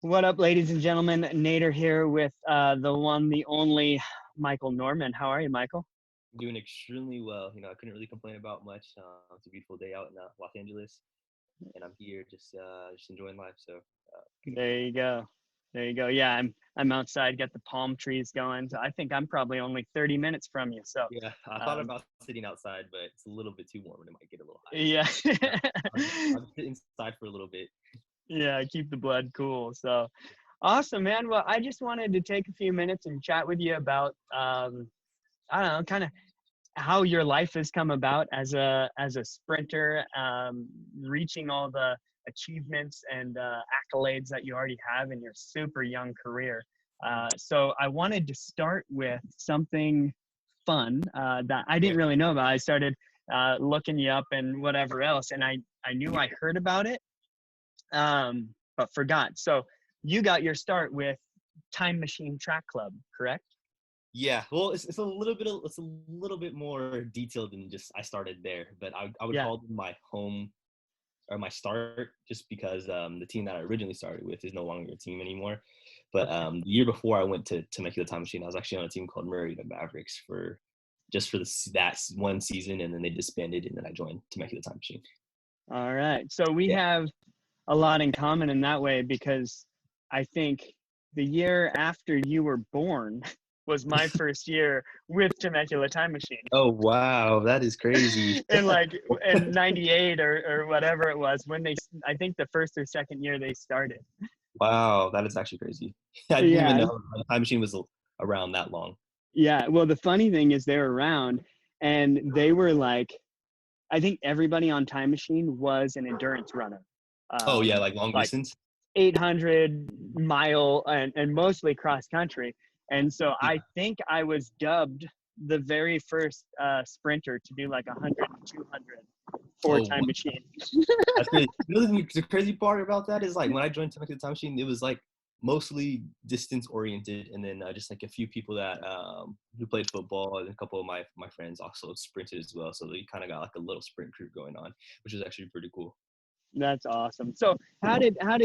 What up, ladies and gentlemen? Nader here with the one, the only Michael Norman. How are you, Michael? Doing extremely well. I couldn't really complain about much. It's a beautiful day out in Los Angeles, and I'm here just enjoying life. So couldn't There complain. you go. There you go. Yeah, I'm outside, got the palm trees going. So I think I'm probably only 30 minutes from you. So Yeah, I thought um, about sitting outside, but it's a little bit too warm and it might get a little hot. So yeah. I'll just sit inside for a little bit. Yeah, keep the blood cool. So awesome, man. Well, I just wanted to take a few minutes and chat with you about I don't know, kind of how your life has come about as a sprinter, reaching all the achievements and accolades that you already have in your super young career. So I wanted to start with something fun that I didn't Okay. really know about. I started looking you up and whatever else, and I knew I heard about it, but forgot. So you got your start with Time Machine Track Club, correct? Yeah, well, it's a little bit more detailed than just I started there, but I would Yeah. call them my home or my start just because the team that I originally started with is no longer a team anymore. But Okay. the year before I went to Temecula Time Machine, I was actually on a team called Murray the Mavericks for that one season, and then they disbanded, and then I joined Temecula Time Machine. All right. So we Yeah. have a lot in common in that way because I think the year after you were born was my first year with Temecula Time Machine. Oh wow, that is crazy. In like in 98 or whatever it was when I think the first or second year they started. Wow, that is actually crazy. I didn't even Yeah. know the Time Machine was around that long. Yeah. Well, the funny thing is they're around and they were like, I think everybody on Time Machine was an endurance runner. Oh yeah, like long Like distance. 800-mile and mostly cross country. And so Yeah. I think I was dubbed the very first sprinter to do like 100 and 200 for Oh, Time Machine. that's crazy. The crazy part about that is like when I joined Temecula Time Machine, it was like mostly distance oriented, and then just like a few people that who played football, and a couple of my friends also sprinted as well. So they kind of got like a little sprint crew going on, which was actually pretty cool. That's awesome. So how did I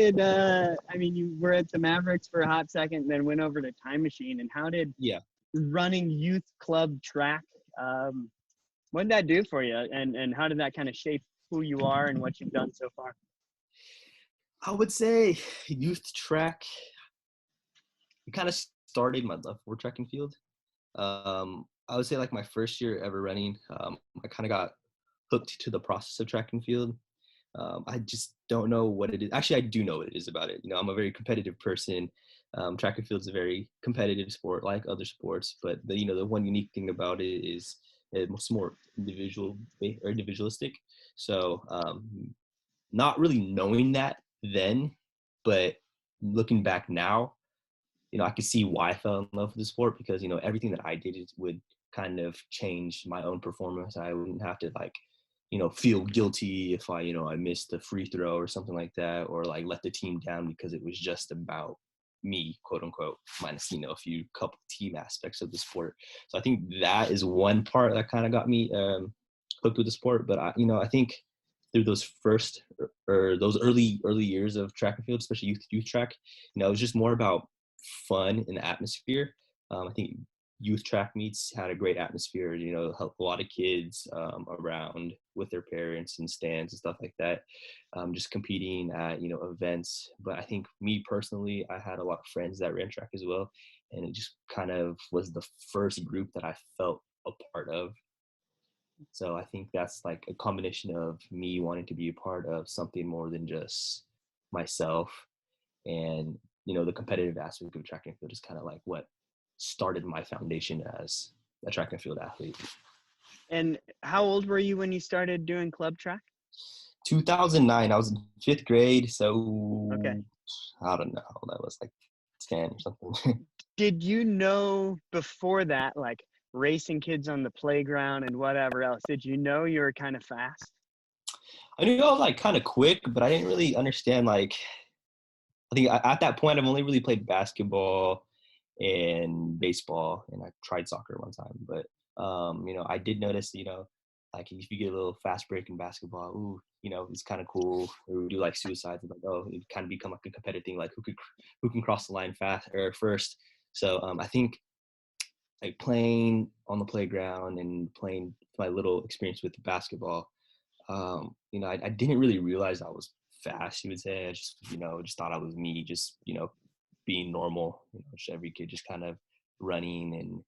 mean you were at the Mavericks for a hot second, then went over to Time Machine, and how did Yeah, running youth club track um, what did that do for you, and how did that kind of shape who you are and what you've done so far? I would say youth track. It kind of started my love for track and field. I would say like my first year ever running, I kind of got hooked to the process of track and field. I just don't know what it is. Actually, I do know what it is about it. I'm a very competitive person. Track and field is a very competitive sport, like other sports. But the one unique thing about it is it's more individualistic. So not really knowing that then, but looking back now, I could see why I fell in love with the sport because, everything that I did would kind of change my own performance. I wouldn't have to like, feel guilty if I missed a free throw or something like that, or like let the team down because it was just about me, quote unquote, minus, a few couple team aspects of the sport. So I think that is one part that kind of got me hooked with the sport. But I think through those first or those early years of track and field, especially youth track, it was just more about fun and atmosphere. I think youth track meets had a great atmosphere. Helped a lot of kids around with their parents and stands and stuff like that. Just competing at events. But I think me personally, I had a lot of friends that ran track as well, and it just kind of was the first group that I felt a part of. So I think that's like a combination of me wanting to be a part of something more than just myself, and the competitive aspect of track and field is kind of like what started my foundation as a track and field athlete. And how old were you when you started doing club track? 2009, I was in fifth grade, Okay. so I don't know how old I was, like 10 or something. Did you know before that, like racing kids on the playground and whatever else, did you know you were kind of fast? I knew I was like kind of quick, but I didn't really understand like I think at that point I've only really played basketball and baseball, and I tried soccer one time. But I did notice, Like if you get a little fast break in basketball, ooh, it's kind of cool. Or we do like suicides, and like, oh, it kind of become like a competitive thing, like who can cross the line fast or first. So I think like playing on the playground and playing my little experience with basketball, I didn't really realize I was fast. You would say I just thought I was me, just being normal. Just every kid just kind of running and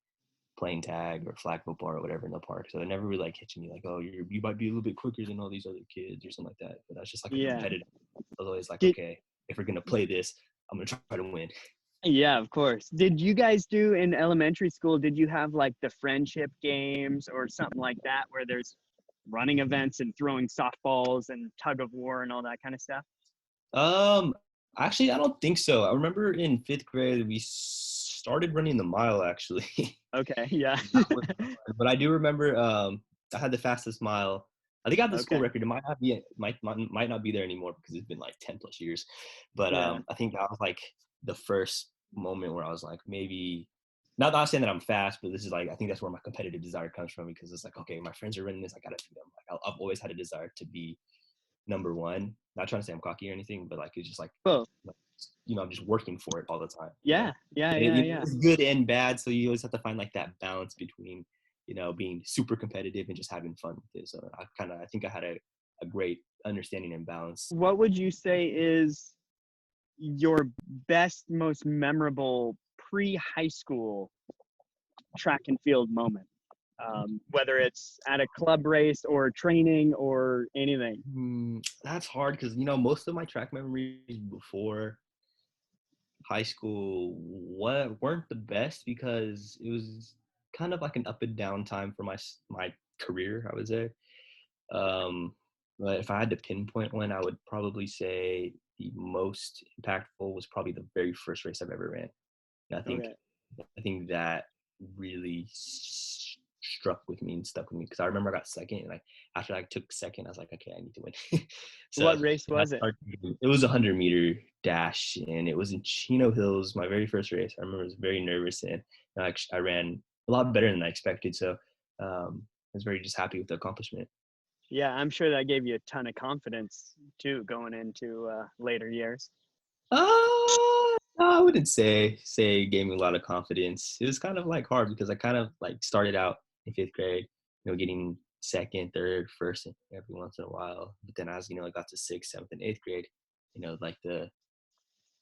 playing tag or flag football or whatever in the park. So it never really like hit me like, oh, you might be a little bit quicker than all these other kids or something like that. But that's just like a Yeah. competitive. I was always like, Did okay, if we're gonna play this, I'm gonna try to win. Yeah, of course. Did you guys do in elementary school, did you have like the friendship games or something like that where there's running events and throwing softballs and tug of war and all that kind of stuff? Um, Actually, I don't think so. I remember in fifth grade we started running the mile actually. Okay, yeah. That was fun. But I do remember I had the fastest mile. I think I had the school Okay. record. It might not be there anymore because it's been like 10 plus years. But Yeah. I think that was like the first moment where I was like, maybe not saying that I'm fast, but this is like I think that's where my competitive desire comes from because it's like, okay, my friends are running this, I gotta beat them. Like I've always had a desire to be number one. Not trying to say I'm cocky or anything, but like it's just Cool. like, I'm just working for it all the time. Yeah. Yeah. And Yeah. Yeah. it's good and bad, so you always have to find like that balance between being super competitive and just having fun with it. So I think I had a great understanding and balance. What would you say is your best, most memorable pre-high school track and field moment? Whether it's at a club race or training or anything. That's hard because most of my track memories before high school weren't the best because it was kind of like an up and down time for my career, I would say. Um, but if I had to pinpoint one, I would probably say the most impactful was probably the very first race I've ever ran. And Okay. I think that really struck with me and stuck with me because I remember I got second, and like after I took second, I was like, okay, I need to win. So What race was it? it was a 100-meter dash, and it was in Chino Hills, my very first race. I remember I was very nervous, and I ran a lot better than I expected. So I was very just happy with the accomplishment. Yeah, I'm sure that gave you a ton of confidence too going into later years. I wouldn't say it gave me a lot of confidence. It was kind of like hard because I kind of like started out in fifth grade, getting second, third, first every once in a while. But then as I got to sixth, seventh, and eighth grade, like the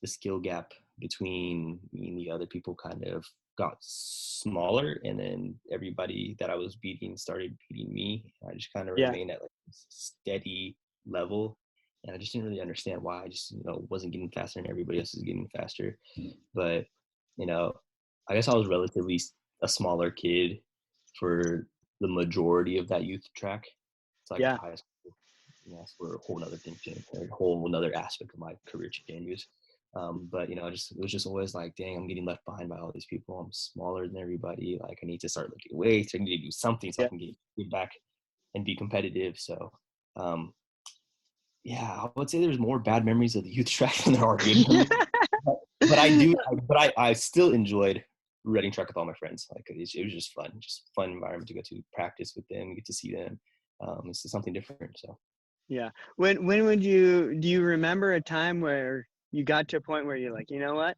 skill gap between me and the other people kind of got smaller, and then everybody that I was beating started beating me. I just kind of Yeah, remained at like a steady level, and I just didn't really understand why. I just wasn't getting faster and everybody else is getting faster. But you know I guess I was relatively a smaller kid for the majority of that youth track. So I got yeah, to high school, that's where a whole other thing changed, a whole another aspect of my career changes. But it was just always like, dang, I'm getting left behind by all these people. I'm smaller than everybody. Like I need to start looking weights. I need to do something so I yeah. can get back and be competitive. So, um, yeah, I would say there's more bad memories of the youth track than there are good memories. But I still enjoyed running track with all my friends. Like it was just fun environment to go to practice with them, get to see them. It's just something different. So. Yeah. When would you do you remember a time where you got to a point where you're like, you know what?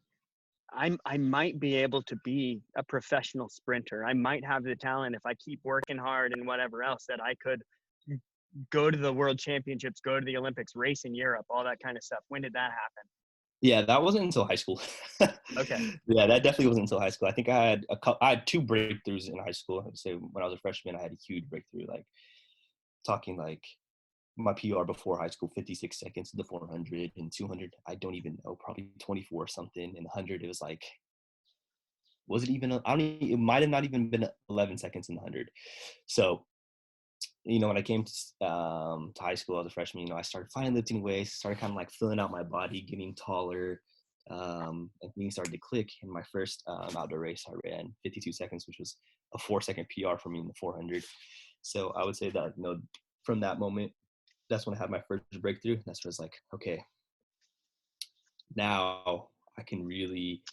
I might be able to be a professional sprinter. I might have the talent if I keep working hard and whatever else that I could go to the world championships, go to the Olympics, race in Europe, all that kind of stuff. When did that happen? Yeah, that wasn't until high school. Okay. Yeah, that definitely wasn't until high school. I think I had two breakthroughs in high school. I'd say when I was a freshman, I had a huge breakthrough. Like talking like my PR before high school, 56 seconds to the 400 and 200. I don't even know, probably 24 or something. And 100, it was like, was it even? I don't. It might have not even been 11 seconds in the 100. So when I came to high school as a freshman, I started finally lifting weights, started kind of like filling out my body, getting taller, and things started to click. In my first outdoor race, I ran 52 seconds, which was a 4-second PR for me in the 400. So I would say that from that moment, that's when I had my first breakthrough. That's when it's like, okay, now I can really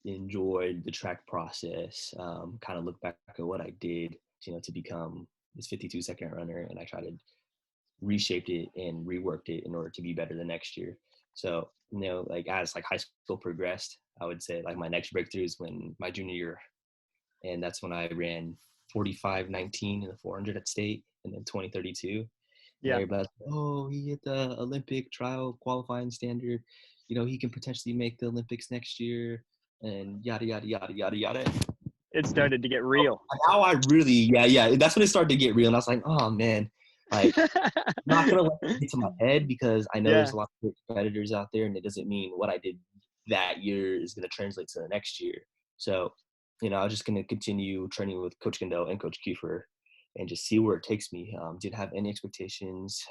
enjoy the track process. Kind of look back at what I did, to become this 52-second runner, and I tried to reshaped it and reworked it in order to be better the next year. So, like as like high school progressed, I would say like my next breakthrough is when my junior year, and that's when I ran 45:19 in the 400 at state, and then 20:32. And Yeah. everybody's like, oh, he hit the Olympic trial qualifying standard. He can potentially make the Olympics next year, and yada yada yada yada yada. It started to get real. Now I really, yeah. That's when it started to get real, and I was like, oh man, like I'm not gonna let it get to my head because I know Yeah. there's a lot of great competitors out there, and it doesn't mean what I did that year is gonna translate to the next year. So, I'm just gonna continue training with Coach Gandel and Coach Kiefer, and just see where it takes me. Didn't have any expectations,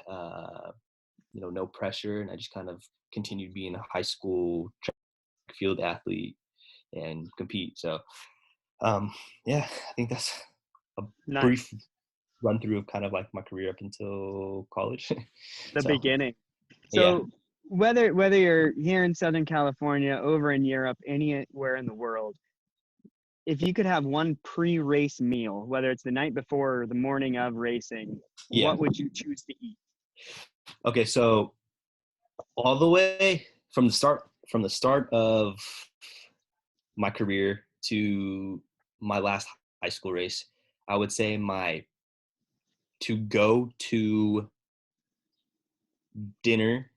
no pressure, and I just kind of continued being a high school track field athlete and compete. So, yeah, I think that's a brief Nice. run through of kind of like my career up until college. The So beginning. yeah. So whether you're here in Southern California, over in Europe, anywhere in the world, if you could have one pre-race meal, whether it's the night before or the morning of racing, Yeah. what would you choose to eat? Okay. So all the way from the start of my career to my last high school race, I would say my to go to dinner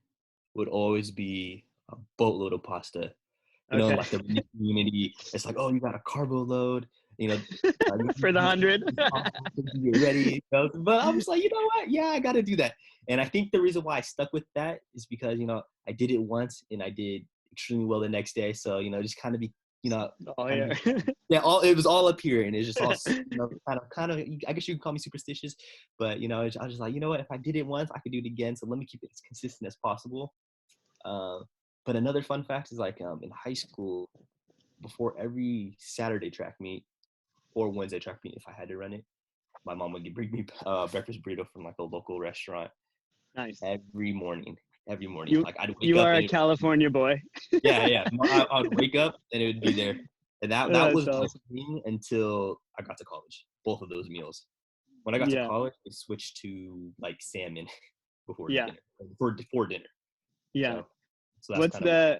would always be a boatload of pasta. Okay. Like the running community, it's like, oh, you got a carbo load, For the 100. get ready. But I'm just like, you know what? Yeah, I got to do that. And I think the reason why I stuck with that is because, I did it once and I did extremely well the next day. So, just kind of be, Oh kind of yeah. be, yeah, it was all up here and it's just all, kind of, I guess you could call me superstitious, but, I was just like, you know what? If I did it once, I could do it again. So let me keep it as consistent as possible. But another fun fact is like in high school, before every Saturday track meet or Wednesday track meet, if I had to run it, my mom would bring me breakfast burrito from like a local restaurant Nice. every morning. Every morning, You like I'd wake you up are and a California boy. yeah. I would wake up and it would be there, and that That's was my awesome. thing until I got to college. Both of those meals. When I got to Yeah. college, I switched to like salmon before Yeah. dinner, for dinner. Yeah. So that's What's kind of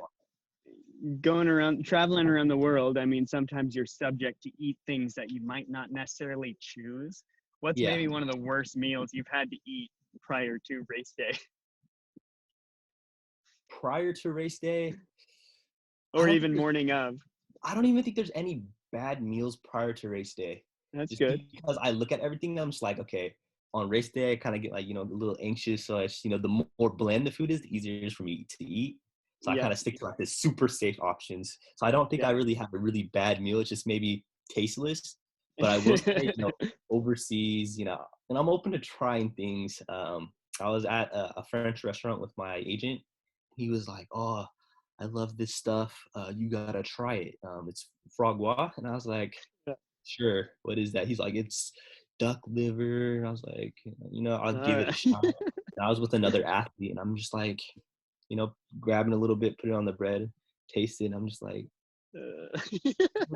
the traveling around the world? I mean, sometimes you're subject to eat things that you might not necessarily choose. What's yeah. maybe one of the worst meals you've had to eat prior to race day? Prior to race day, I Or don't even think there's morning of? I don't even think there's any bad meals prior to race day. That's Just good. because I look at everything, I'm just like, okay, on race day, I kind of get like, a little anxious. So it's, the more bland the food is, the easier it is for me to eat. So I Yeah. kind of stick to like the super safe options. So I don't think I Yeah. really have a really bad meal. It's just maybe tasteless. But I will say, overseas, and I'm open to trying things. I was at a French restaurant with my agent. He was like, oh, I love this stuff. You gotta try it. It's frog gras, and I was like, sure. What is that? He's like, it's duck liver. And I was like, I'll All give it a right. shot. And I was with another athlete, and I'm just like, grabbing a little bit, put it on the bread, taste it. And I'm just like,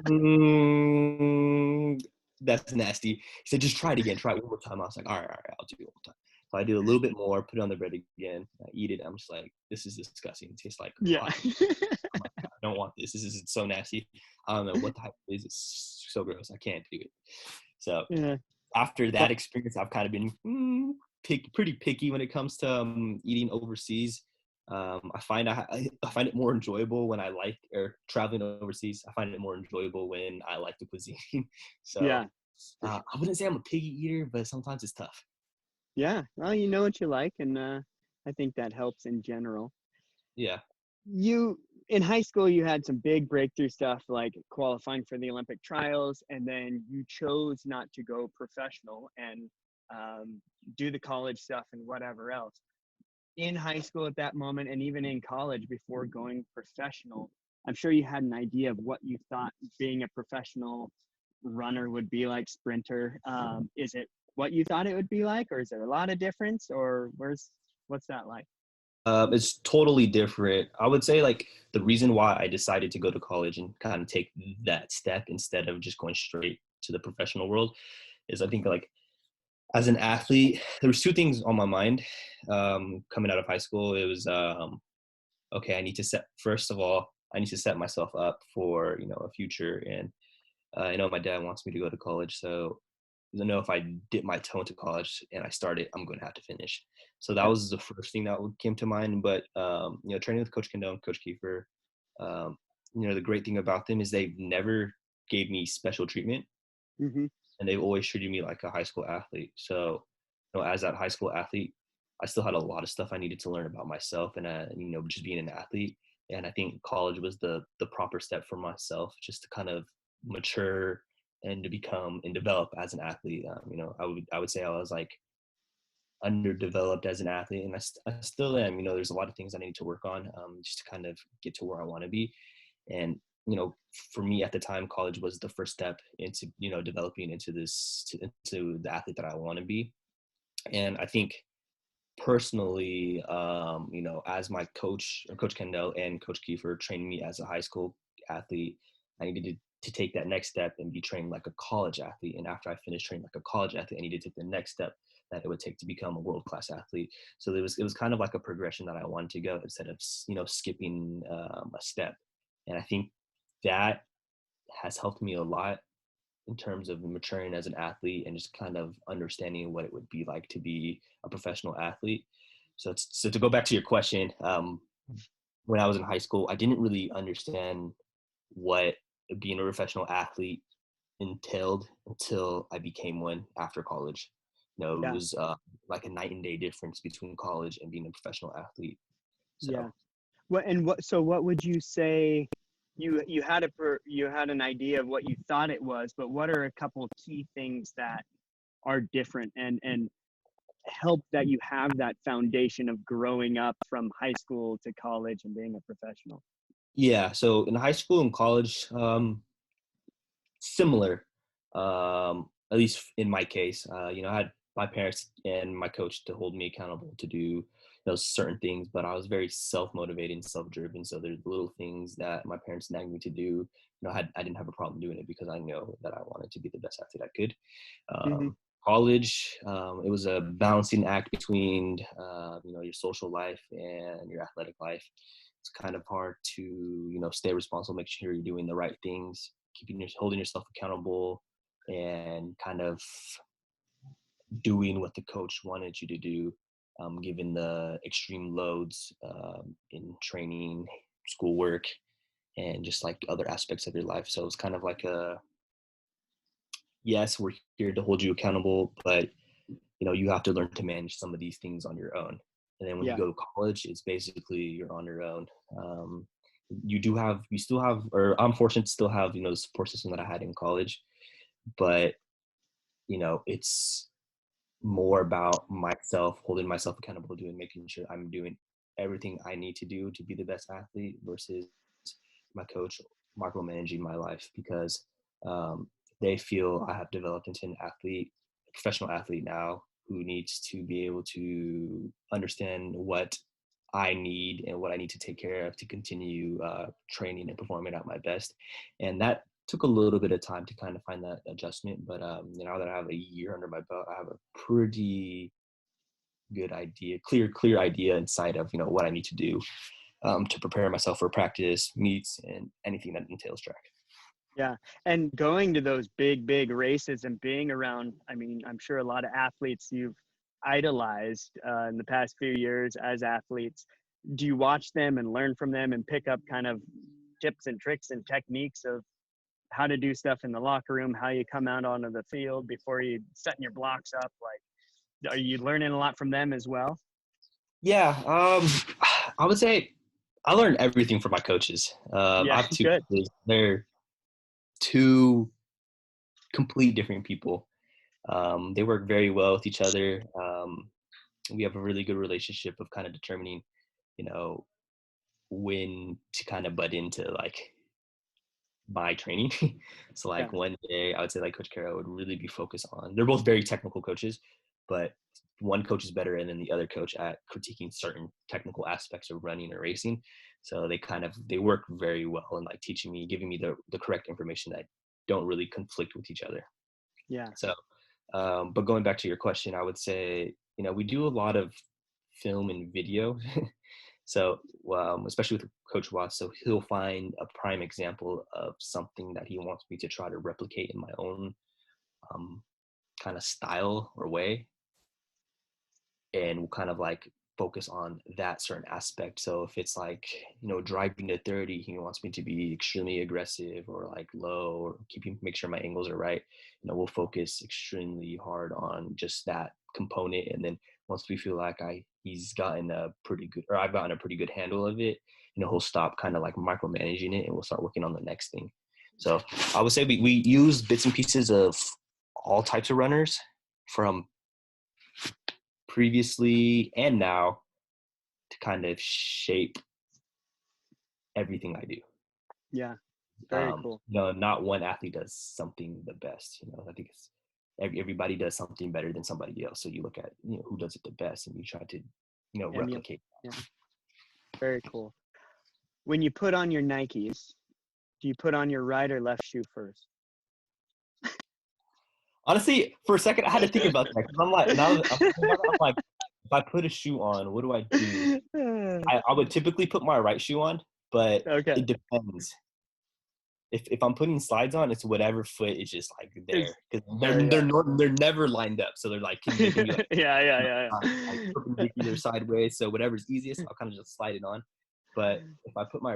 mm, that's nasty. He said, just try it again. Try it one more time. I was like, all right, I'll do it one more time. So I do a little bit more, put it on the bread again. I eat it. I'm just like, this is disgusting. It tastes like Yeah. hot. I'm like, I don't want this. This is so nasty. I don't know what the heck it is. It's so gross. I can't do it. So Yeah. after that But experience, I've kind of been pretty picky when it comes to eating overseas. I find it more enjoyable when I like or traveling overseas. I find it more enjoyable when I like the cuisine. So yeah. For sure. I wouldn't say I'm a piggy eater, but sometimes it's tough. Yeah. Well, you know what you like, and I think that helps in general. Yeah. You in high school you had some big breakthrough stuff like qualifying for the Olympic trials, and then you chose not to go professional and do the college stuff and whatever else. In high school at that moment, and even in college before going professional, I'm sure you had an idea of what you thought being a professional runner would be like, sprinter. Is it what you thought it would be like, or is there a lot of difference, or what's that like? It's totally different. I would say like the reason why I decided to go to college and kind of take that step instead of just going straight to the professional world is I think like As an athlete, there was two things on my mind coming out of high school. It was okay. First of all, I need to set myself up for a future, and I know my dad wants me to go to college, so I know if I dip my toe into college and I start it, I'm going to have to finish. So that Yeah. was the first thing that came to mind. But training with Coach Kendall and Coach Kiefer, um, the great thing about them is they never gave me special treatment, Hmm. and they've always treated me like a high school athlete. So, as that high school athlete, I still had a lot of stuff I needed to learn about myself, and just being an athlete. And I think college was the proper step for myself, just to kind of mature and to become and develop as an athlete. I would say I was like underdeveloped as an athlete, and I still am. There's a lot of things I need to work on, just to kind of get to where I want to be. And for me at the time, college was the first step into developing into the athlete that I want to be. And I think personally, as my coach, or Coach Kendall and Coach Kiefer trained me as a high school athlete, I needed to take that next step and be trained like a college athlete. And after I finished training like a college athlete, I needed to take the next step that it would take to become a world-class athlete. So it was kind of like a progression that I wanted to go, instead of skipping a step. And I think that has helped me a lot in terms of maturing as an athlete and just kind of understanding what it would be like to be a professional athlete. So to go back to your question, when I was in high school, I didn't really understand what being a professional athlete entailed until I became one after college. It Yeah. was like a night and day difference between college and being a professional athlete. Yeah. So So what would you say, you had an idea of what you thought it was, but what are a couple key things that are different and help that you have that foundation of growing up from high school to college and being a professional? yeah, so in high school and college, similar, at least in my case. I had my parents and my coach to hold me accountable to do certain things, but I was very self-motivated and self-driven. So there's little things that my parents nagged me to do. I didn't have a problem doing it because I know that I wanted to be the best athlete I could. Hmm. College, it was a balancing act between your social life and your athletic life. It's kind of hard to stay responsible, make sure you're doing the right things, holding yourself accountable, and kind of doing what the coach wanted you to do, given the extreme loads in training, schoolwork, and just like other aspects of your life. So it's kind of like yes, we're here to hold you accountable, but you have to learn to manage some of these things on your own. And then when you Yeah. go to college, it's basically you're on your own. You still have, or I'm fortunate to still have, the support system that I had in college, but it's more about myself, holding myself accountable, making sure I'm doing everything I need to do to be the best athlete, versus my coach micromanaging my life, because um, they feel I have developed into an athlete, a professional athlete now, who needs to be able to understand what I need and what I need to take care of to continue training and performing at my best. And that took a little bit of time to kind of find that adjustment. But now that I have a year under my belt, I have a pretty good idea, clear idea inside of what I need to do to prepare myself for practice, meets, and anything that entails track. Yeah. And going to those big races and being around, I mean, I'm sure a lot of athletes you've idolized in the past few years as athletes. Do you watch them and learn from them and pick up kind of tips and tricks and techniques of how to do stuff in the locker room, how you come out onto the field before you setting your blocks up? Like, are you learning a lot from them as well? Yeah, I would say I learned everything from my coaches. I Yeah. have two Good. coaches. They're two complete different people. They work very well with each other. We have a really good relationship of kind of determining, you know, when to kind of butt into like my training. So Yeah. like one day I would say like Coach Carroll would really be focused on, they're both very technical coaches, but one coach is better than the other coach at critiquing certain technical aspects of running or racing. So they work very well in like teaching me, giving me the correct information that don't really conflict with each other. Yeah. So But going back to your question, I would say, we do a lot of film and video. So, especially with Coach Watts, so he'll find a prime example of something that he wants me to try to replicate in my own um, kind of style or way, and we'll kind of like focus on that certain aspect. So if it's like, driving to 30, he wants me to be extremely aggressive or like low, or make sure my angles are right. We'll focus extremely hard on just that component. And then once we feel like he's gotten a pretty good, or I've gotten a pretty good handle of it, he'll stop kind of like micromanaging it, and we'll start working on the next thing. So I would say we use bits and pieces of all types of runners, from previously and now, to kind of shape everything I do. Yeah. Very cool. Not one athlete does something the best. I think it's everybody does something better than somebody else. So you look at who does it the best, and you try to replicate. Yeah. Very cool. When you put on your Nikes, do you put on your right or left shoe first? Honestly, for a second, I had to think about that, because I'm like, I'm like, if I put a shoe on, what do I do? I would typically put my right shoe on, but Okay. it depends. If I'm putting slides on, it's whatever foot is just like there, because they're never lined up, so they can be like yeah. like perpendicular sideways. So whatever's easiest, I'll kind of just slide it on. But if I put my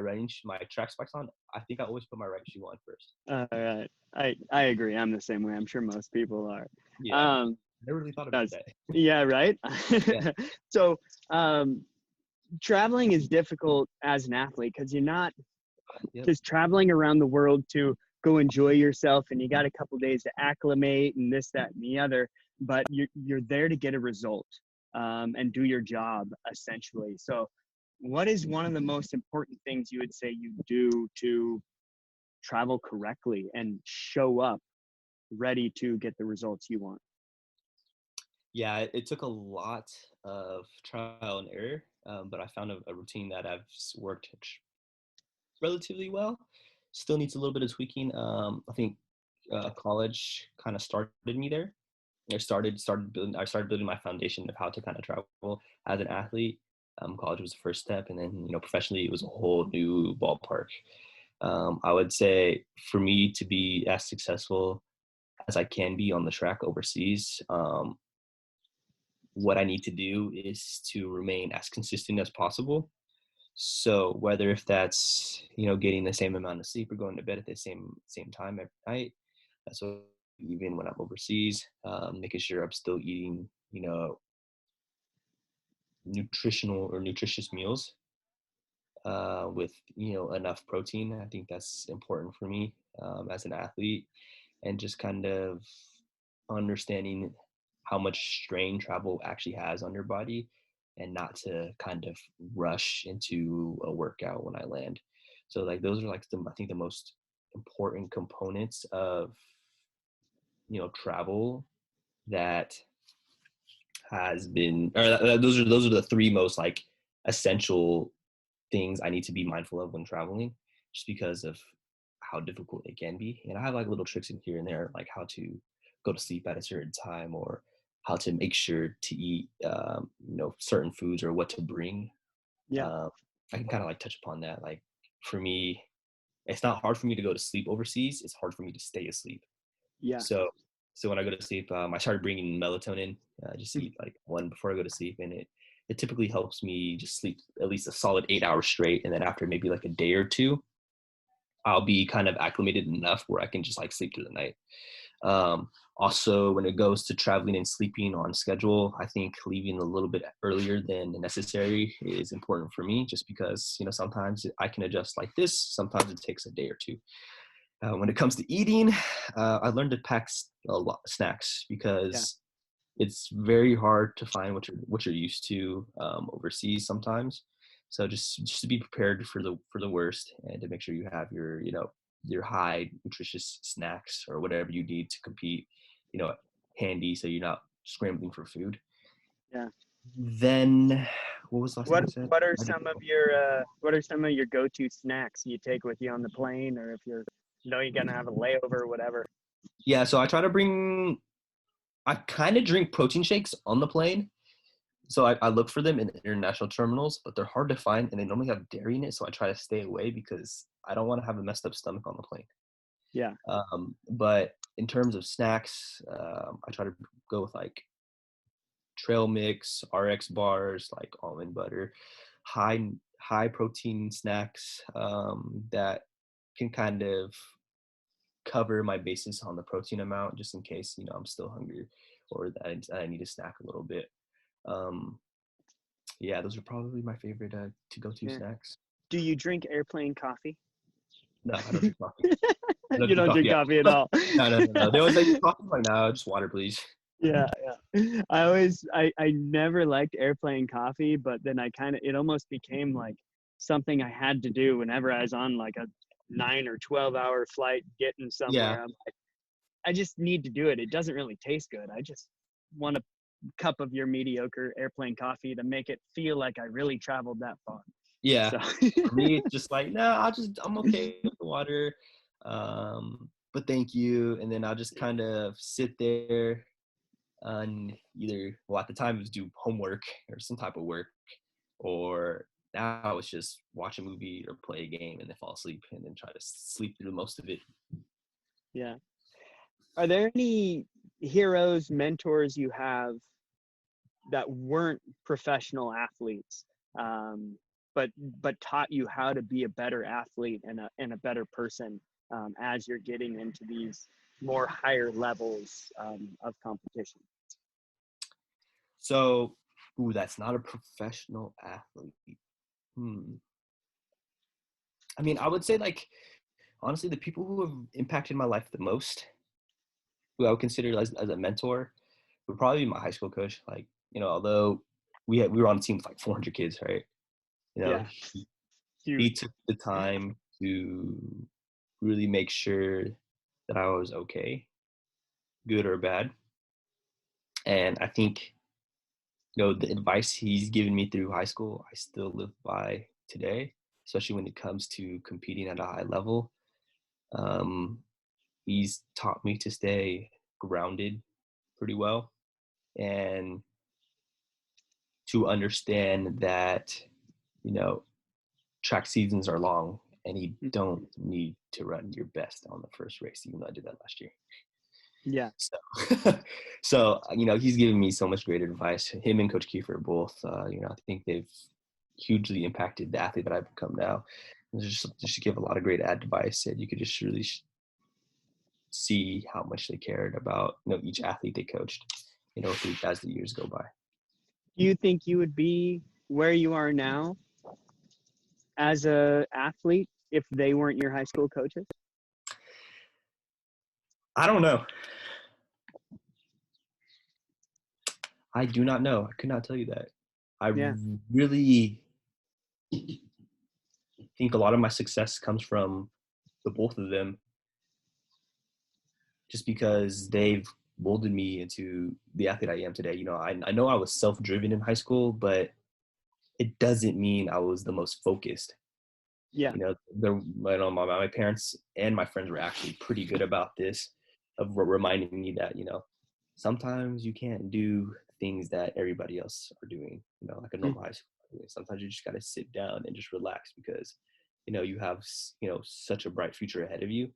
track spikes on, I think I always put my right shoe on first. All right. I agree. I'm the same way. I'm sure most people are. Yeah. Never really thought about that. Yeah, right? Yeah. So traveling is difficult as an athlete, because you're not just traveling around the world to go enjoy yourself, and you got a couple days to acclimate and this, that, and the other, but you're there to get a result, and do your job, essentially. So what is one of the most important things you would say you do to travel correctly and show up ready to get the results you want? Yeah, it took a lot of trial and error, but I found a routine that I've worked relatively well. Still needs a little bit of tweaking. I think college kind of started me there. I started building my foundation of how to kind of travel as an athlete. College was the first step, and then professionally it was a whole new ballpark. I would say for me to be as successful as I can be on the track overseas, what I need to do is to remain as consistent as possible. So whether if that's getting the same amount of sleep or going to bed at the same time every night, that's what, even when I'm overseas, making sure I'm still eating nutritious meals with enough protein. I think that's important for me as an athlete, and just kind of understanding how much strain travel actually has on your body, and not to kind of rush into a workout when I land. So like those are like I think the most important components of travel that has been, or those are the three most like essential things I need to be mindful of when traveling, just because of how difficult it can be. And I have like little tricks in here and there, like how to go to sleep at a certain time, or how to make sure to eat, certain foods, or what to bring. Yeah. I can kind of like touch upon that. Like for me, it's not hard for me to go to sleep overseas. It's hard for me to stay asleep. Yeah. So when I go to sleep, I started bringing melatonin. Just eat like one before I go to sleep, and it typically helps me just sleep at least a solid 8 hours straight. And then after maybe like a day or two, I'll be kind of acclimated enough where I can just like sleep through the night. Also, when it goes to traveling and sleeping on schedule, I think leaving a little bit earlier than necessary is important for me, just because sometimes I can adjust like this. Sometimes it takes a day or two. When it comes to eating, I learned to pack a lot of snacks, because it's very hard to find what you're used to overseas sometimes. So just to be prepared for the worst, and to make sure you have your high nutritious snacks or whatever you need to compete, handy, so you're not scrambling for food. Yeah. Then what was the last thing I said? What are some of your go-to snacks you take with you on the plane, or if you're gonna have a layover or whatever? Yeah, so I try to bring I kind of drink protein shakes on the plane. So I look for them in international terminals, but they're hard to find and they normally have dairy in it. So I try to stay away because I don't want to have a messed up stomach on the plane. Yeah. But in terms of snacks, I try to go with like trail mix, RX bars, like almond butter, high protein snacks that can kind of cover my basis on the protein amount just in case, I'm still hungry or that I need to snack a little bit. Um, yeah, those are probably my favorite to go to Yeah. snacks. Do you drink airplane coffee? No, I don't drink coffee. I don't You drink don't drink coffee at coffee at all. all. No. They always like coffee. I'm like, no, just water, please. Yeah, yeah. I never liked airplane coffee, but then it almost became like something I had to do whenever I was on like a 9 or 12 hour flight getting Yeah, somewhere. I'm like, I just need to do it. It doesn't really taste good. I just want a cup of your mediocre airplane coffee to make it feel like I really traveled that far. yeah. So For me, it's just like, no, I'm okay with the water. But thank you. And then I'll just kind of sit there and either, well, at the time it was do homework or some type of work, or now it's just watch a movie or play a game and then fall asleep and then try to sleep through most of it. yeah. Are there any heroes, mentors you have that weren't professional athletes, um, but taught you how to be a better athlete and a better person as you're getting into these more higher levels of competition? So, ooh, that's not a professional athlete. Hmm. I mean, I would say like honestly, the people who have impacted my life the most, who I would consider as a mentor, would probably be my high school coach. Like, although we were on a team with like 400 kids, right? Yeah, He huge. took the time to really make sure that I was okay, good or bad. And I think, the advice he's given me through high school, I still live by today, especially when it comes to competing at a high level. Um, he's taught me to stay grounded pretty well and to understand that, you know, track seasons are long and you don't need to run your best on the first race, even though I did that last year. Yeah. So, so he's given me so much great advice. Him and Coach Kiefer both, I think they've hugely impacted the athlete that I've become now. And just give a lot of great advice, and you could just really see how much they cared about each athlete they coached, as the years go by. Do you think you would be where you are now as a athlete if they weren't your high school coaches? I don't know. I do not know. I could not tell you that. I Yeah. really think a lot of my success comes from the both of them, just because they've molded me into the athlete I am today. I know I was self-driven in high school, but it doesn't mean I was the most focused. Yeah. My parents and my friends were actually pretty good about this, of reminding me that sometimes you can't do things that everybody else are doing. Like a normal high school. Sometimes you just got to sit down and just relax because you have such a bright future ahead of you.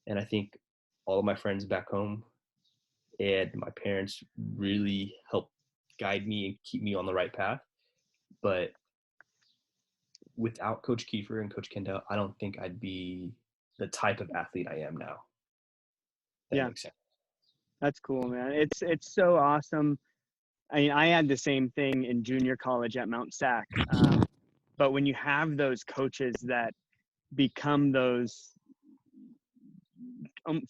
And I think all of my friends back home and my parents really helped guide me and keep me on the right path. But without Coach Kiefer and Coach Kendall, I don't think I'd be the type of athlete I am now. That Yeah. makes sense. That's cool, man. It's so awesome. I mean, I had the same thing in junior college at Mount Sac. But when you have those coaches that become those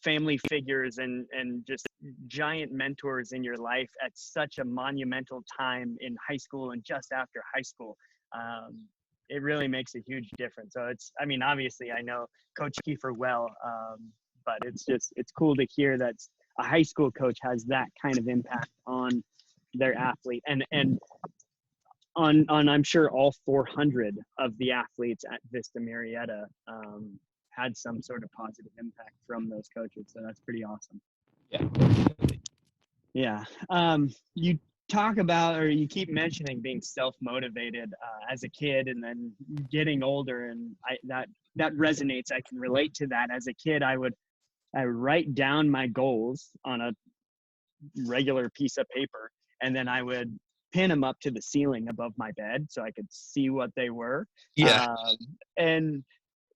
family figures and just giant mentors in your life at such a monumental time in high school and just after high school, it really makes a huge difference. So I mean, obviously I know Coach Kiefer well, but it's cool to hear that a high school coach has that kind of impact on their athlete and on I'm sure all 400 of the athletes at Vista Marietta had some sort of positive impact from those coaches. So that's pretty awesome. Yeah. Yeah. You talk about, or you keep mentioning being self-motivated as a kid, and then getting older, and that resonates. I can relate to that. As a kid, I would write down my goals on a regular piece of paper, and then I would pin them up to the ceiling above my bed so I could see what they were. Yeah. Um, and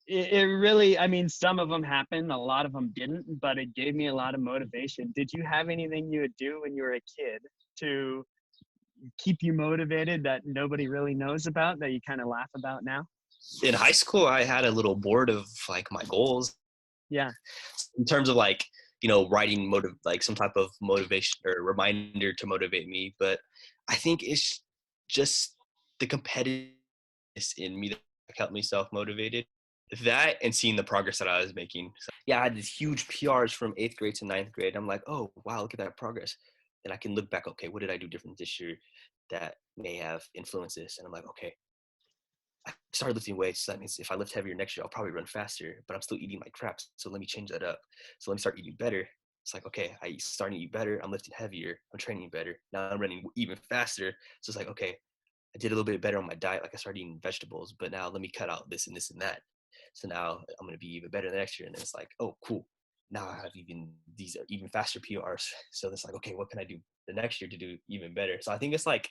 it really, I mean, some of them happened, a lot of them didn't, but it gave me a lot of motivation. Did you have anything you would do when you were a kid to keep you motivated that nobody really knows about, that you kind of laugh about now? In high school, I had a little board of like my goals Yeah. in terms of like, writing like some type of motivation or reminder to motivate me. But I think it's just the competitiveness in me that kept me self-motivated. That and seeing the progress that I was making. So, yeah, I had these huge PRs from 8th grade to 9th grade. I'm like, oh, wow, look at that progress. And I can look back, okay, what did I do different this year that may have influenced this? And I'm like, okay, I started lifting weights. So that means if I lift heavier next year, I'll probably run faster, but I'm still eating like crap. So let me change that up. So let me start eating better. It's like, okay, I starting to eat better. I'm lifting heavier. I'm training better. Now I'm running even faster. So it's like, okay, I did a little bit better on my diet. Like I started eating vegetables, but now let me cut out this and this and that. So now I'm going to be even better the next year. And then it's like, oh, cool. Now I have these are even faster PRs. So it's like, okay, what can I do the next year to do even better? So I think it's like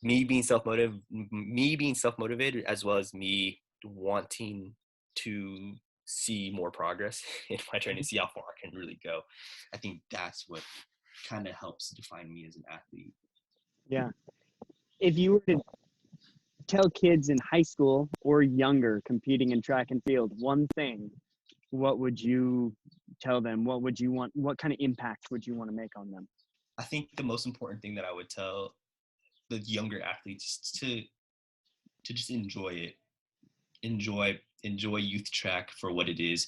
me being self-motivated as well as me wanting to see more progress in my training, see how far I can really go. I think that's what kind of helps define me as an athlete. Yeah. If you were to tell kids in high school or younger competing in track and field one thing, what would you tell them? What would you want? What kind of impact would you want to make on them? I think the most important thing that I would tell the younger athletes is to just enjoy it. Enjoy youth track for what it is.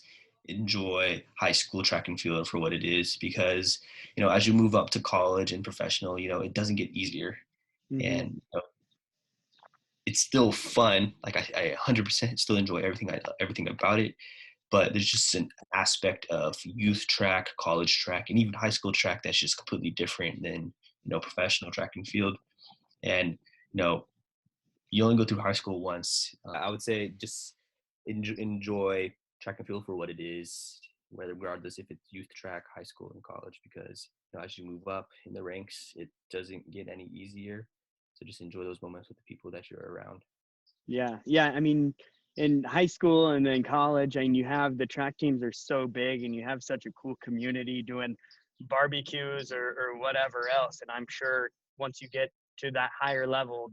Enjoy high school track and field for what it is, because as you move up to college and professional, it doesn't get easier. Mm-hmm. And it's still fun. Like I 100% still enjoy everything about it, but there's just an aspect of youth track, college track, and even high school track that's just completely different than professional track and field. And you only go through high school once. I would say just enjoy track and field for what it is, whether regardless if it's youth track, high school, and college, because as you move up in the ranks, it doesn't get any easier. So just enjoy those moments with the people that you're around. Yeah. Yeah. I mean, in high school and then college, and you have the track teams are so big, and you have such a cool community doing barbecues or whatever else. And I'm sure once you get to that higher level,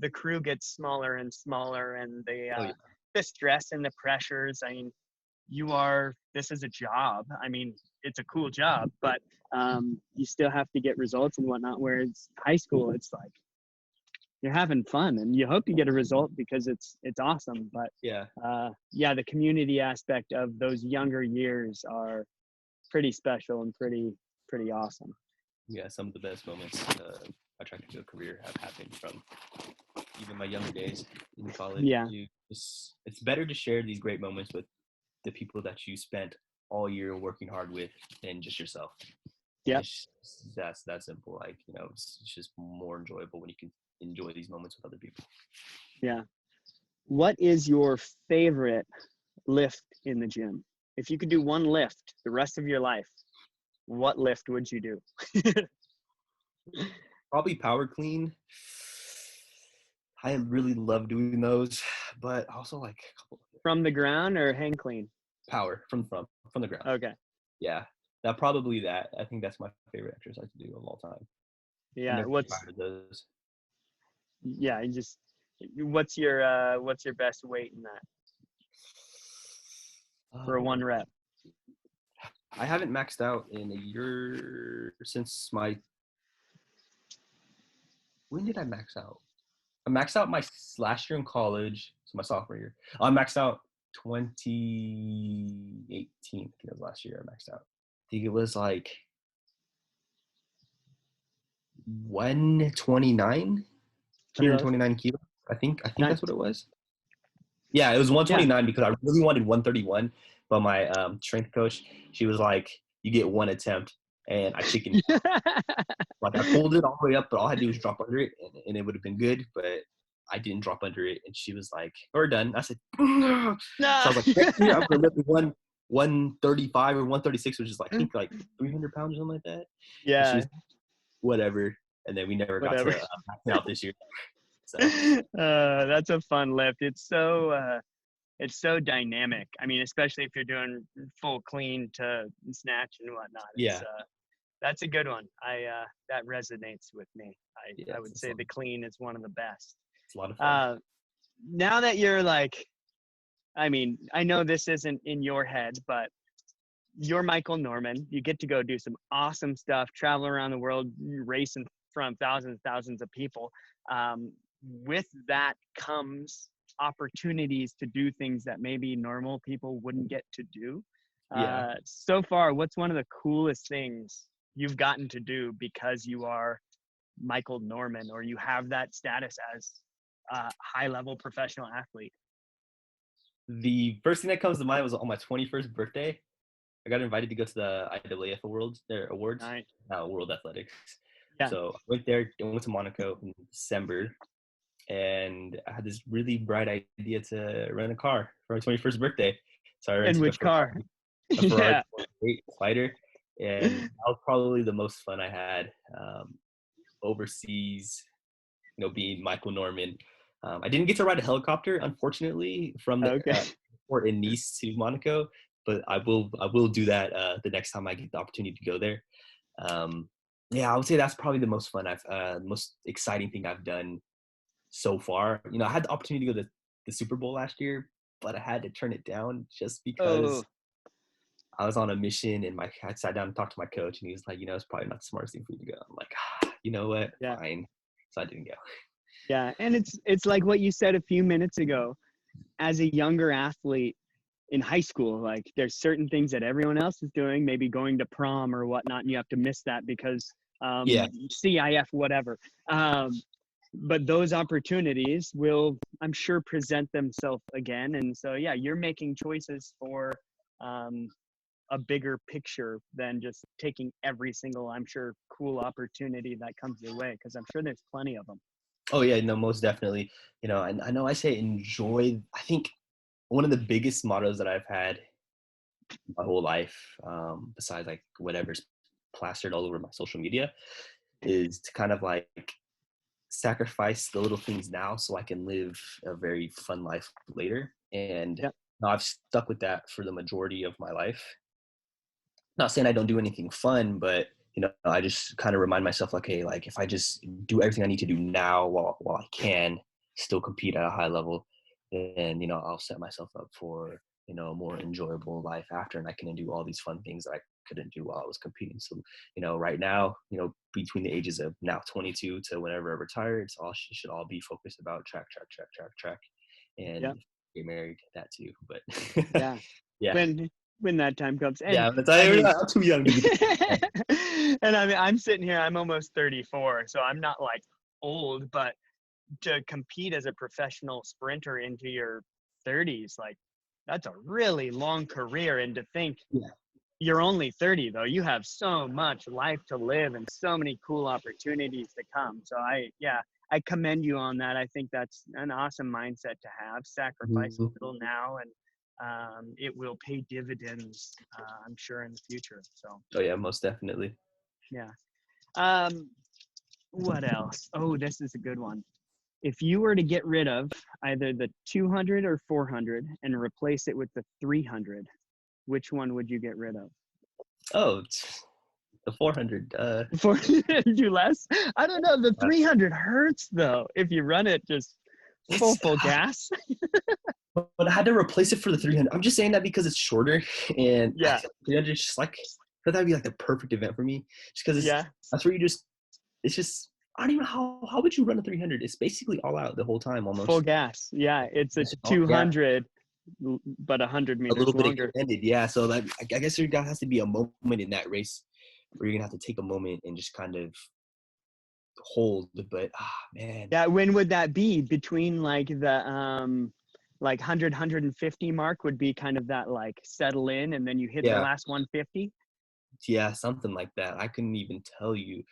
the crew gets smaller and smaller, and Oh yeah. the stress and the pressures. I mean, this is a job. I mean, it's a cool job, but you still have to get results and whatnot. Whereas high school, it's like you're having fun and you hope you get a result because it's awesome. But Yeah. yeah, the community aspect of those younger years are pretty special and pretty awesome. Yeah, some of the best moments my track and field career have happened from even my younger days in college. Yeah. It's better to share these great moments with the people that you spent all year working hard with than just yourself. And Yep. it's just, that's that simple. Like, it's just more enjoyable when you can enjoy these moments with other people. Yeah. What is your favorite lift in the gym? If you could do one lift the rest of your life, what lift would you do? Probably power clean. I really love doing those, but also like a couple From the ground or hang clean? power from the ground. Okay. Yeah, that. I think that's my favorite exercise to do of all time. And Yeah. they're pretty tired of those. Yeah, you just, what's your best weight in that for a one Um, rep? I haven't maxed out in a year since when did I max out? I maxed out my last year in college, so my sophomore year. I maxed out 2018. I think it was last year I maxed out. I think it was like 129, Kilos. 129 kilos. I think that's what Nice. it was. Yeah, it was Yeah. 129 because I really wanted 131, but my strength coach, she was like, "You get one attempt." and I chickened. Like I pulled it all the way up, but all I had to do was drop under it, and it would have been good. But I didn't drop under it, and she was like, "We're done." I said, "No." So I Nah. was like, "Next year I'm gonna lift 135 or 136, which is like I think like 300 pounds or something like that." And she Yeah, was whatever, and then we never got whatever. to max it out this year. So That's a fun lift. It's so dynamic. I mean, especially if you're doing full clean to snatch and whatnot. yeah, That's a good one. That resonates with me. yeah, I would say the clean is one of the best. it's a lot of fun. Uh, Now that you're like, I mean, I know this isn't in your head, but you're Michael Norman. You get to go do some awesome stuff, travel around the world, race in front of thousands of people. With that comes opportunities to do things that maybe normal people wouldn't get to do. Yeah. So far, what's one of the coolest things you've gotten to do because you are Michael Norman or you have that status as a high-level professional athlete? The first thing that comes to mind was on my 21st birthday. I got invited to go to the IAAF awards, their awards, Right. World Athletics. Yeah. So I went there. I went to Monaco in December, and I had this really bright idea to rent a car for my 21st birthday. So I In rented which car? a Ferrari Yeah. 8 Spider, and that was probably the most fun I had overseas. Being Michael Norman. I didn't get to ride a helicopter, unfortunately, from the Okay. airport in Nice to Monaco, but I will do that the next time I get the opportunity to go there. Yeah, I would say that's probably the most fun most exciting thing I've done so far. I had the opportunity to go to the Super Bowl last year, but I had to turn it down just because Oh, I was on a mission, and I sat down and talked to my coach, and he was like, it's probably not the smartest thing for you to go. I'm like, you know what, yeah. fine. So I didn't go. Yeah. And it's like what you said a few minutes ago. As a younger athlete in high school, like there's certain things that everyone else is doing, maybe going to prom or whatnot, and you have to miss that because Yeah. CIF, whatever. But those opportunities will, I'm sure, present themselves again. And so, yeah, you're making choices for um, a bigger picture than just taking every single, I'm sure, cool opportunity that comes your way, because I'm sure there's plenty of them. Oh yeah, no, most definitely. And I know I say enjoy. I think one of the biggest mottos that I've had my whole life, besides like whatever's plastered all over my social media, is to kind of like sacrifice the little things now so I can live a very fun life later. And Yeah. I've stuck with that for the majority of my life. Not saying I don't do anything fun, but I just kind of remind myself, like, hey, like if I just do everything I need to do now while I can still compete at a high level, then I'll set myself up for a more enjoyable life after, and I can do all these fun things that I couldn't do while I was competing. So right now, between the ages of now 22 to whenever I retire, it should all be focused about track, Yeah. and get married, that too. But Yeah. yeah. When that time comes. And Yeah, but I mean, I'm too young to be. and I mean, I'm sitting here, I'm almost 34, so I'm not like old, but to compete as a professional sprinter into your 30s, like that's a really long career. And to think Yeah. you're only 30 though, you have so much life to live and so many cool opportunities to come. So I commend you on that. I think that's an awesome mindset to have. Sacrifice a Mhm. little now, and it will pay dividends, I'm sure, in the future. So Oh yeah, most definitely. yeah. Um, what else? Oh, this is a good one. If you were to get rid of either the 200 or 400 and replace it with the 300, which one would you get rid of? Oh, the 400. For do less? I don't know. The 300 hurts though if you run it just It's full gas. but I had to replace it for the 300. I'm just saying that because it's shorter, and I Yeah, feel like 300 is just like that'd be like the perfect event for me, just because yeah, that's where it's just I don't even know how would you run a 300? It's basically all out the whole time full almost. gas. Yeah, it's a It's just yeah, 200, but 100 a meters little bit longer. extended. Yeah, so that I guess there has to be a moment in that race where you're gonna have to take a moment and just kind of hold. But man, Yeah, when would that be? Between like the like 100 mark would be kind of that like settle in, and then you hit the yeah. last 150. Yeah, something like that. I couldn't even tell you.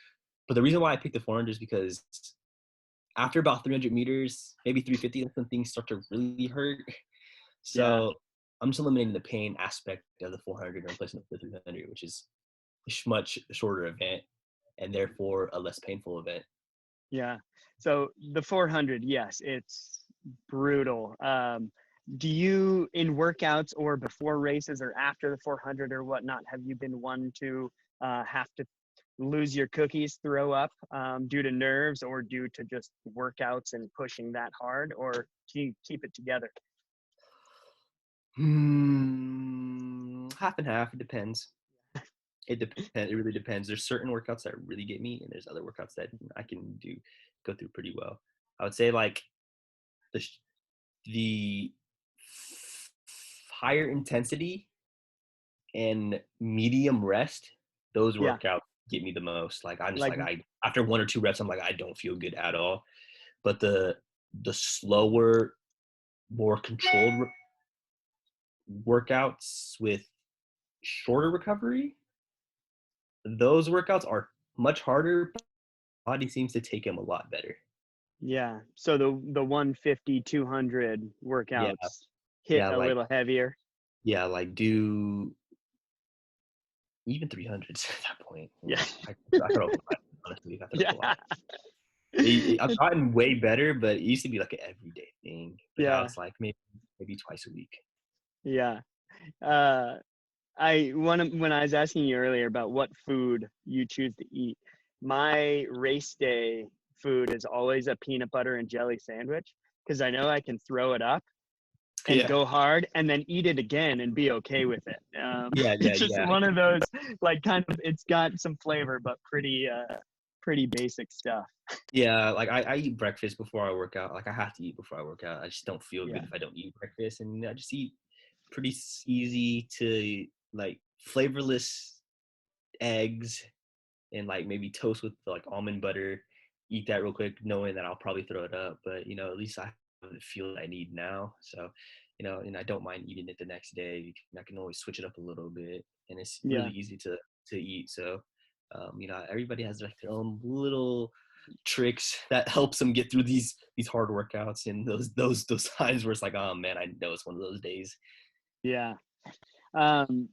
But the reason why I picked the 400 is because after about 300 meters, maybe 350, that's when things start to really hurt. Yeah. So I'm just eliminating the pain aspect of the 400 and replacing it with the 300, which is a much shorter event and therefore a less painful event. Yeah. So the 400, yes, it's brutal. Do you, in workouts or before races or after the 400 or whatnot, have you been one to have to lose your cookies, throw up due to nerves or due to just workouts and pushing that hard, or do you keep it together? Half and half. It depends. It depends. It really depends. There's certain workouts that really get me, and there's other workouts that I can go through pretty well. I would say like the the higher intensity and medium rest, those Yeah. workouts get me the most. Like I'm just Like, like I after 1 or 2 reps, I'm like I don't feel good at all. But the slower, more controlled workouts with shorter recovery, those workouts are much harder. Body seems to take them a lot better. yeah. So the 150, 200 Yeah, workouts hit yeah, a little heavier. like do even 300s at that point. You Yeah. know, I throw up a lot. Honestly, I throw up Yeah. a lot. I've gotten way better, but it used to be like an everyday thing. But now Yeah. it's like maybe twice a week. Yeah. Uh, when I was asking you earlier about what food you choose to eat, my race day food is always a peanut butter and jelly sandwich because I know I can throw it up and Yeah, go hard and then eat it again and be okay with it. yeah, yeah, It's just yeah. one of those, like, kind of, it's got some flavor but pretty basic stuff. Yeah, like I eat breakfast before I work out. Like I have to eat before I work out. I just don't feel Yeah. good if I don't eat breakfast, and I just eat pretty easy to like flavorless eggs and like maybe toast with like almond butter. Eat that real quick, knowing that I'll probably throw it up, but at least I have the feel that I need now. So, and I don't mind eating it the next day. I can always switch it up a little bit, and it's really Yeah. easy to eat. So, everybody has like their own little tricks that helps them get through these hard workouts and those times where it's like, oh man, I know it's one of those days. Yeah. Um,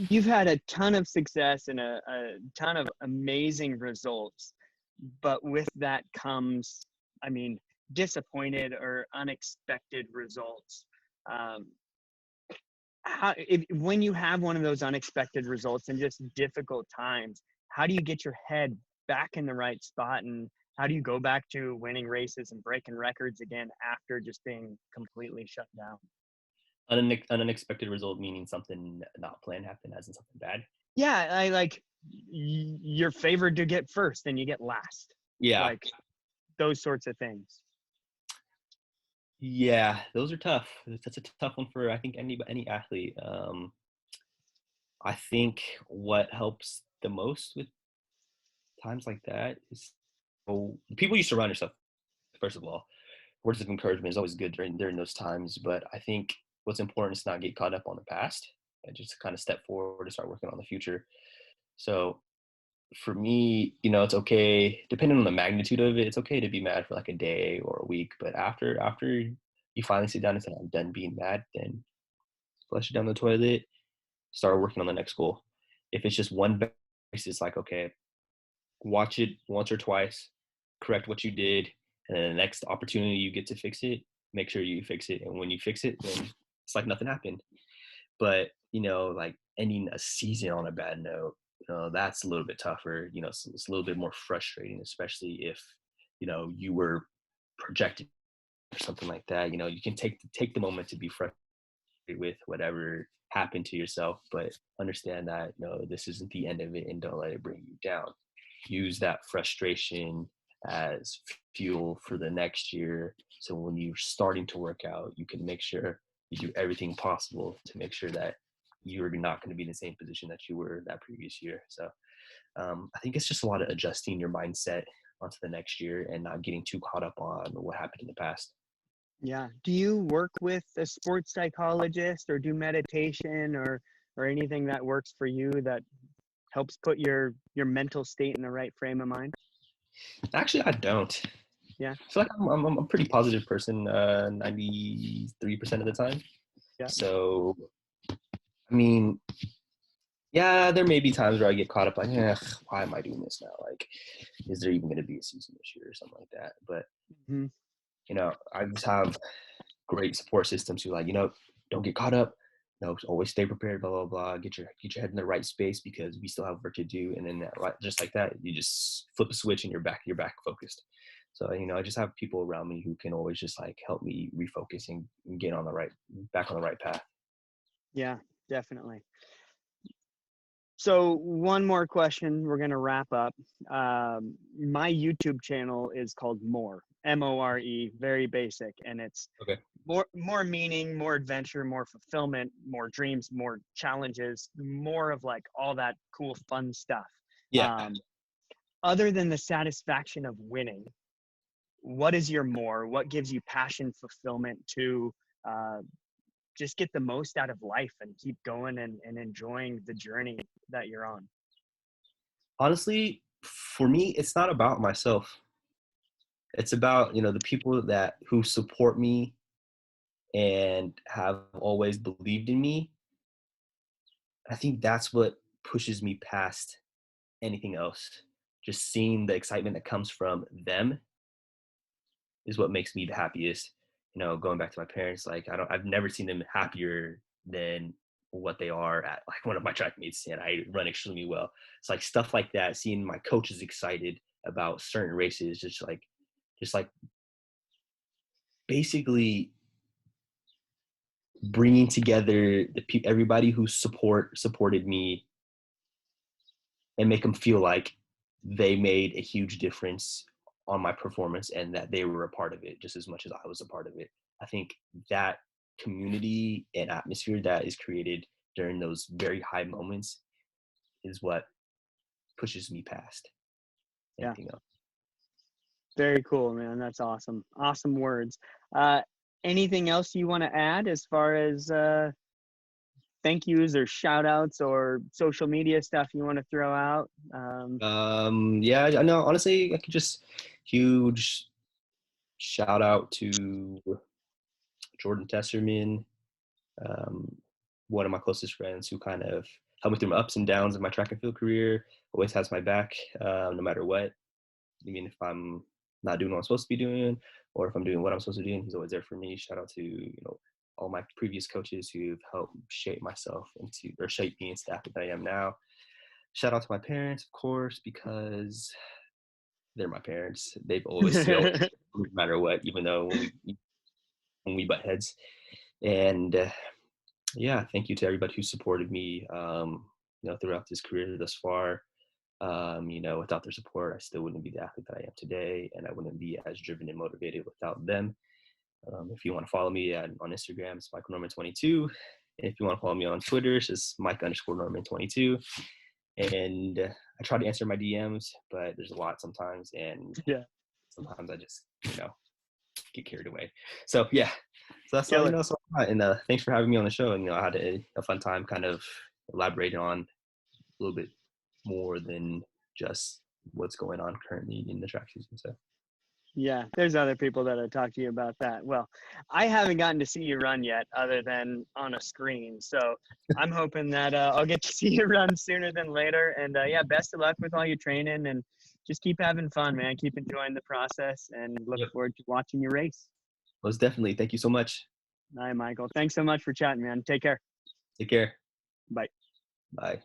you've had a ton of success and a ton of amazing results, but with that comes, I mean, disappointed or unexpected results. Um, when you have one of those unexpected results and just difficult times, how do you get your head back in the right spot, and how do you go back to winning races and breaking records again after just being completely shut down? An unexpected result meaning something not planned happened, as in something bad. Yeah, I like, you're favored to get first and you get last, Yeah, like those sorts of things. yeah, those are tough. That's a tough one for I think any athlete. I think what helps the most with times like that is the people you surround yourself. First of all, words of encouragement is always good during those times. But I think what's important is not get caught up on the past and just kind of step forward and start working on the future. So for me, it's okay, depending on the magnitude of it, it's okay to be mad for like a day or a week. But after you finally sit down and say, I'm done being mad, then flush it down the toilet, start working on the next goal. If it's just one base, it's like, okay, watch it once or twice, correct what you did, and then the next opportunity you get to fix it, make sure you fix it. And when you fix it, then it's like nothing happened. But like ending a season on a bad note, that's a little bit tougher. It's a little bit more frustrating, especially if you were projected or something like that. You can take the moment to be frustrated with whatever happened to yourself, but understand that this isn't the end of it, and don't let it bring you down. Use that frustration as fuel for the next year, so when you're starting to work out, you can make sure you do everything possible to make sure that you're not going to be in the same position that you were that previous year. So I think it's just a lot of adjusting your mindset onto the next year and not getting too caught up on what happened in the past. Yeah. Do you work with a sports psychologist or do meditation, or or anything that works for you that helps put your mental state in the right frame of mind? Actually, I don't. Yeah, I feel like I'm a pretty positive person, 93% of the time. yeah, So, I mean, yeah, there may be times where I get caught up like, why am I doing this now? Like, is there even going to be a season this year or something like that? But, hmm I just have great support systems who like, don't get caught up. Always stay prepared, blah, blah, blah. Get your head in the right space because we still have work to do. And then just like that, you just flip a switch and you're back focused. So, I just have people around me who can always just like help me refocus and get back on the right path. yeah, definitely. So one more question, we're gonna wrap up. My YouTube channel is called More, MORE, very basic, and it's Okay. more meaning, more adventure, more fulfillment, more dreams, more challenges, more of like all that cool fun stuff. Yeah. Um, other than the satisfaction of winning, what is your more? What gives you passion, fulfillment to uh, just get the most out of life and keep going and enjoying the journey that you're on? Honestly, for me, it's not about myself. It's about, the people who support me and have always believed in me. I think that's what pushes me past anything else. Just seeing the excitement that comes from them is what makes me the happiest. Going back to my parents, like I've never seen them happier than what they are at like one of my track meets, and I run extremely well. It's like stuff like that, seeing my coaches excited about certain races, just like basically bringing together everybody who supported me and make them feel like they made a huge difference on my performance and that they were a part of it just as much as I was a part of it. I think that community and atmosphere that is created during those very high moments is what pushes me past Yeah, anything else. very cool, man. That's awesome. Awesome words. Uh, anything else you want to add as far as thank yous or shout outs or social media stuff you want to throw out? Yeah, I know. Honestly, I could just huge shout out to Jordan Tesserman, um, one of my closest friends who kind of helped me through my ups and downs of my track and field career. Always has my back, no matter what. Even if I'm not doing what I'm supposed to be doing, or if I'm doing what I'm supposed to be doing, he's always there for me. Shout out to all my previous coaches who've helped shape shape me into the athlete that I am now. Shout out to my parents, of course, because they're my parents. They've always stood up no matter what, even though when we butt heads. And yeah, thank you to everybody who supported me, throughout this career thus far. Without their support, I still wouldn't be the athlete that I am today, and I wouldn't be as driven and motivated without them. If you want to follow me on Instagram, it's Michael Norman22. And if you want to follow me on Twitter, it's just Mike_Norman22. And I try to answer my DMs, but there's a lot sometimes, and Yeah, sometimes I just, get carried away. So yeah, so that's all, killer. so, and thanks for having me on the show. And I had a fun time kind of elaborating on a little bit more than just what's going on currently in the track season. So Yeah, there's other people that have talked to you about that. Well, I haven't gotten to see you run yet other than on a screen. So I'm hoping that I'll get to see you run sooner than later. And yeah, best of luck with all your training and just keep having fun, man. Keep enjoying the process and look yep, forward to watching your race. most definitely. Thank you so much. All right, Michael. Thanks so much for chatting, man. Take care. Take care. Bye. Bye.